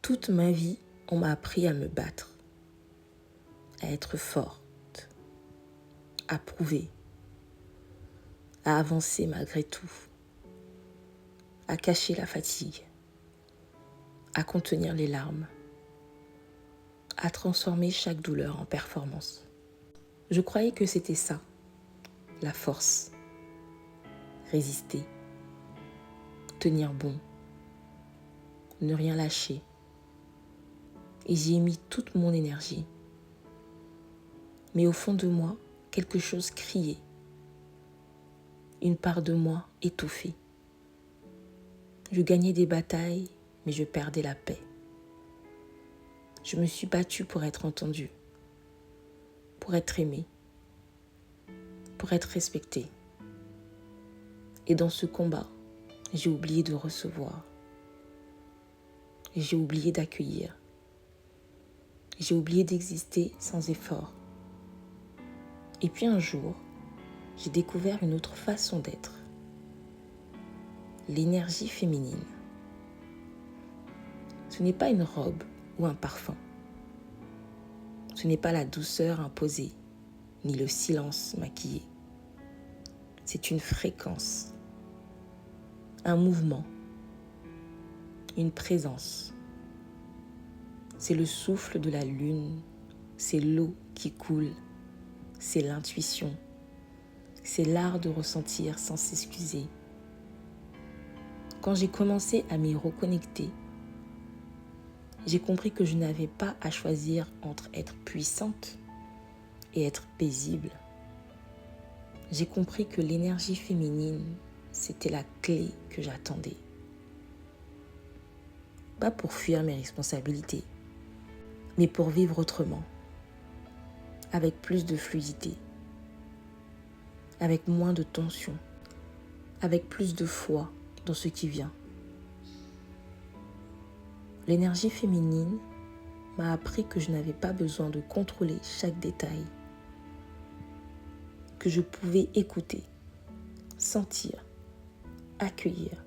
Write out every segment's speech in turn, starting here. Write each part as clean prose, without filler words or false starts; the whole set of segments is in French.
Toute ma vie, on m'a appris à me battre, à être forte, à prouver, à avancer malgré tout, à cacher la fatigue, à contenir les larmes, à transformer chaque douleur en performance. Je croyais que c'était ça, la force, résister, tenir bon, ne rien lâcher. Et j'y ai mis toute mon énergie. Mais au fond de moi, quelque chose criait. Une part de moi étouffée. Je gagnais des batailles, mais je perdais la paix. Je me suis battue pour être entendue, pour être aimée, pour être respectée. Et dans ce combat, j'ai oublié de recevoir. J'ai oublié d'accueillir. J'ai oublié d'exister sans effort. Et puis un jour, j'ai découvert une autre façon d'être. L'énergie féminine. Ce n'est pas une robe ou un parfum. Ce n'est pas la douceur imposée, ni le silence maquillé. C'est une fréquence, un mouvement, une présence. C'est le souffle de la lune, c'est l'eau qui coule, c'est l'intuition, c'est l'art de ressentir sans s'excuser. Quand j'ai commencé à m'y reconnecter, j'ai compris que je n'avais pas à choisir entre être puissante et être paisible. J'ai compris que l'énergie féminine, c'était la clé que j'attendais. Pas pour fuir mes responsabilités, mais pour vivre autrement, avec plus de fluidité, avec moins de tension, avec plus de foi dans ce qui vient. L'énergie féminine m'a appris que je n'avais pas besoin de contrôler chaque détail, que je pouvais écouter, sentir, accueillir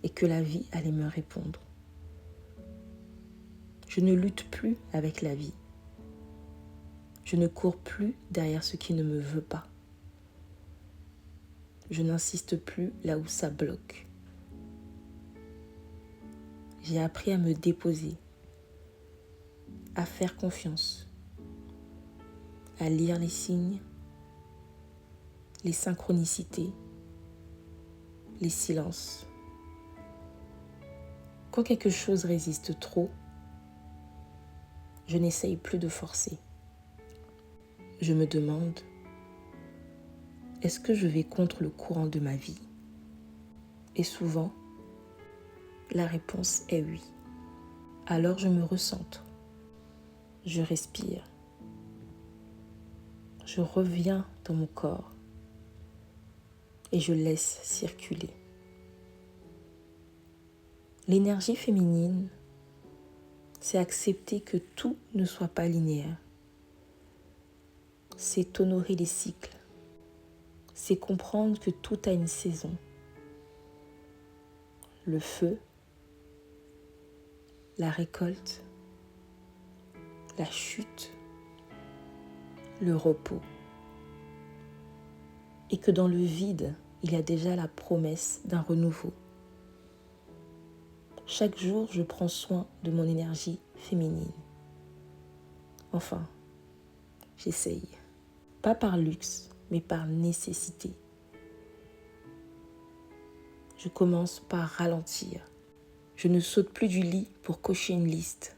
et que la vie allait me répondre. Je ne lutte plus avec la vie. Je ne cours plus derrière ce qui ne me veut pas. Je n'insiste plus là où ça bloque. J'ai appris à me déposer, à faire confiance, à lire les signes, les synchronicités, les silences. Quand quelque chose résiste trop, je n'essaye plus de forcer. Je me demande, est-ce que je vais contre le courant de ma vie? Et souvent, la réponse est oui. Alors je me recentre, je respire, je reviens dans mon corps et je laisse circuler. L'énergie féminine, c'est accepter que tout ne soit pas linéaire. C'est honorer les cycles. C'est comprendre que tout a une saison. Le feu, la récolte, la chute, le repos. Et que dans le vide, il y a déjà la promesse d'un renouveau. Chaque jour, je prends soin de mon énergie féminine. Enfin, j'essaye. Pas par luxe, mais par nécessité. Je commence par ralentir. Je ne saute plus du lit pour cocher une liste.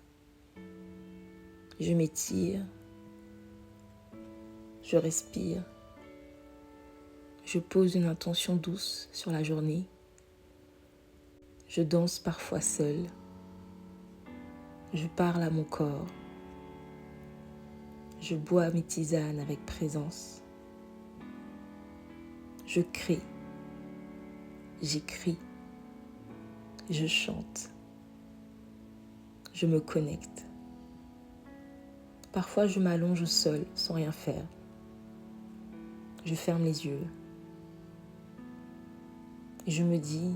Je m'étire. Je respire. Je pose une intention douce sur la journée. Je danse parfois seule. Je parle à mon corps. Je bois mes tisanes avec présence. Je crée. J'écris. Je chante. Je me connecte. Parfois, je m'allonge seule sans rien faire. Je ferme les yeux. Et je me dis,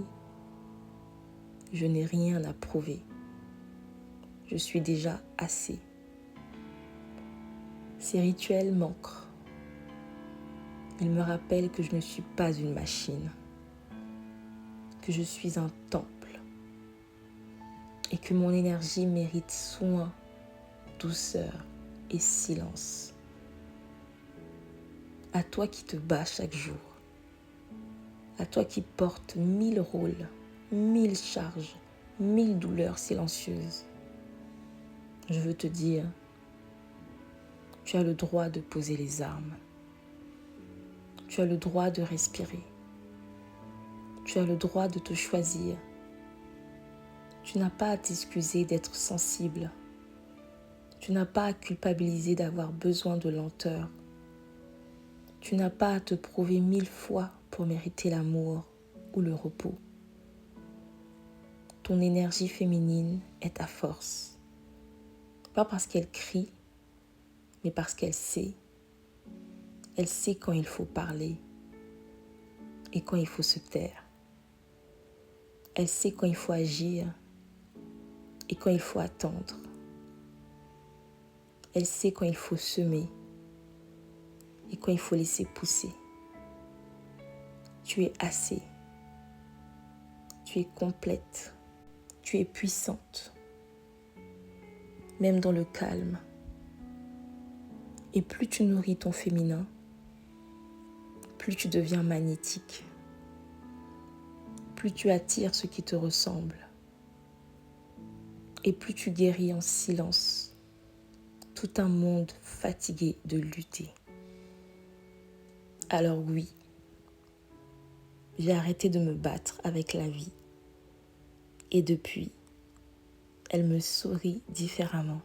je n'ai rien à prouver. je suis déjà assez. Ces rituels m'ancrent. Ils me rappellent que je ne suis pas une machine, que je suis un temple et que mon énergie mérite soin, douceur et silence. À toi qui te bats chaque jour, à toi qui portes 1000 rôles, 1000 charges, 1000 douleurs silencieuses, je veux te dire, tu as le droit de poser les armes. Tu as le droit de respirer. Tu as le droit de te choisir. Tu n'as pas à t'excuser d'être sensible. Tu n'as pas à culpabiliser d'avoir besoin de lenteur. Tu n'as pas à te prouver 1000 fois pour mériter l'amour ou le repos. Ton énergie féminine est ta force. Pas parce qu'elle crie, mais parce qu'elle sait. Elle sait quand il faut parler et quand il faut se taire. Elle sait quand il faut agir et quand il faut attendre. Elle sait quand il faut semer et quand il faut laisser pousser. Tu es assez. Tu es complète. Tu es puissante. Même dans le calme. Et plus tu nourris ton féminin, plus tu deviens magnétique. Plus tu attires ce qui te ressemble. Et plus tu guéris en silence tout un monde fatigué de lutter. Alors oui, j'ai arrêté de me battre avec la vie. Et depuis, elle me sourit différemment.